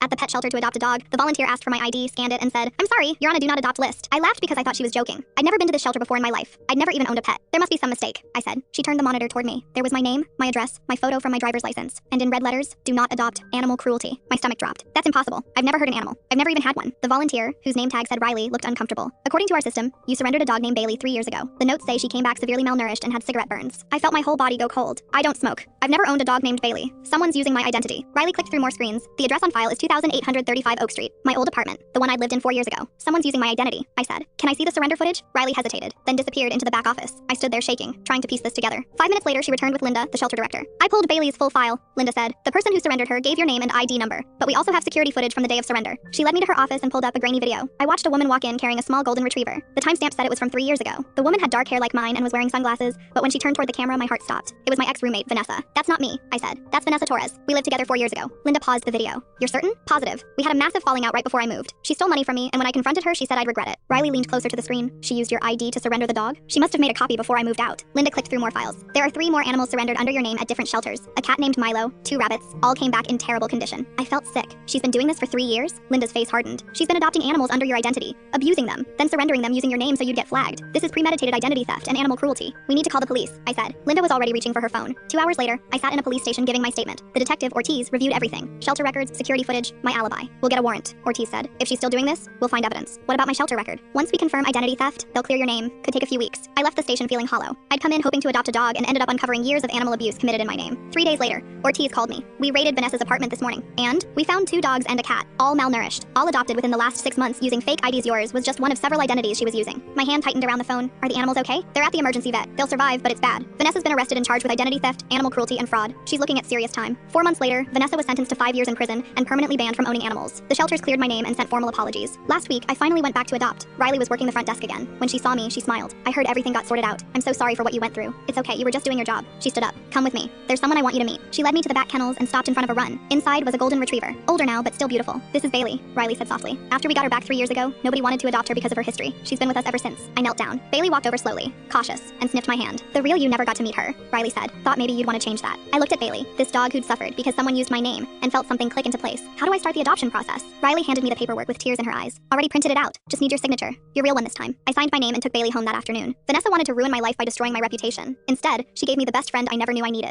At the pet shelter to adopt a dog, the volunteer asked for my ID, scanned it, and said, "I'm sorry, you're on a do not adopt list." I laughed because I thought she was joking. I'd never been to this shelter before in my life. I'd never even owned a pet. There must be some mistake, I said. She turned the monitor toward me. There was my name, my address, my photo from my driver's license, and in red letters, "Do not adopt animal cruelty." My stomach dropped. That's impossible. I've never hurt an animal. I've never even had one. The volunteer, whose name tag said Riley, looked uncomfortable. According to our system, you surrendered a dog named Bailey 3 years ago. The notes say she came back severely malnourished and had cigarette burns. I felt my whole body go cold. I don't smoke. I've never owned a dog named Bailey. Someone's using my identity. Riley clicked through more screens. The address on file is 2835 Oak Street, my old apartment, the one I'd lived in 4 years ago. Someone's using my identity, I said. Can I see the surrender footage? Riley hesitated, then disappeared into the back office. I stood there shaking, trying to piece this together. 5 minutes later, she returned with Linda, the shelter director. I pulled Bailey's full file, Linda said. The person who surrendered her gave your name and ID number, but we also have security footage from the day of surrender. She led me to her office and pulled up a grainy video. I watched a woman walk in carrying a small golden retriever. The timestamp said it was from 3 years ago. The woman had dark hair like mine and was wearing sunglasses, but when she turned toward the camera, my heart stopped. It was my ex-roommate, Vanessa. That's not me, I said. That's Vanessa Torres. We lived together 4 years ago. Linda paused the video. You're certain? Positive. We had a massive falling out right before I moved. She stole money from me, and when I confronted her, she said I'd regret it. Riley leaned closer to the screen. She used your ID to surrender the dog? She must have made a copy before I moved out. Linda clicked through more files. There are 3 more animals surrendered under your name at different shelters. A cat named Milo, 2 rabbits, all came back in terrible condition. I felt sick. She's been doing this for 3 years? Linda's face hardened. She's been adopting animals under your identity, abusing them, then surrendering them using your name so you'd get flagged. This is premeditated identity theft and animal cruelty. We need to call the police, I said. Linda was already reaching for her phone. 2 hours later, I sat in a police station giving my statement. The detective, Ortiz, reviewed everything. Shelter records, security footage, my alibi. We'll get a warrant, Ortiz said. If she's still doing this, we'll find evidence. What about my shelter record? Once we confirm identity theft, they'll clear your name. Could take a few weeks. I left the station feeling hollow. I'd come in hoping to adopt a dog and ended up uncovering years of animal abuse committed in my name. 3 days later, Ortiz called me. We raided Vanessa's apartment this morning, and we found 2 dogs and a cat, all malnourished, all adopted within the last 6 months using fake IDs. Yours was just one of several identities she was using. My hand tightened around the phone. Are the animals okay? They're at the emergency vet. They'll survive, but it's bad. Vanessa's been arrested and charged with identity theft, animal cruelty, and fraud. She's looking at serious time. 4 months later, Vanessa was sentenced to 5 years in prison and permanently banned from owning animals. The shelters cleared my name and sent formal apologies. Last week, I finally went back to adopt. Riley was working the front desk again. When she saw me, she smiled. I heard everything got sorted out. I'm so sorry for what you went through. It's okay, you were just doing your job. She stood up. Come with me. There's someone I want you to meet. She led me to the back kennels and stopped in front of a run. Inside was a golden retriever. Older now, but still beautiful. This is Bailey, Riley said softly. After we got her back 3 years ago, nobody wanted to adopt her because of her history. She's been with us ever since. I knelt down. Bailey walked over slowly, cautious, and sniffed my hand. The real you never got to meet her, Riley said. Thought maybe you'd want to change that. I looked at Bailey, this dog who'd suffered because someone used my name, and felt something click into place. How do I start the adoption process? Riley handed me the paperwork with tears in her eyes. Already printed it out. Just need your signature. Your real one this time. I signed my name and took Bailey home that afternoon. Vanessa wanted to ruin my life by destroying my reputation. Instead, she gave me the best friend I never knew I needed.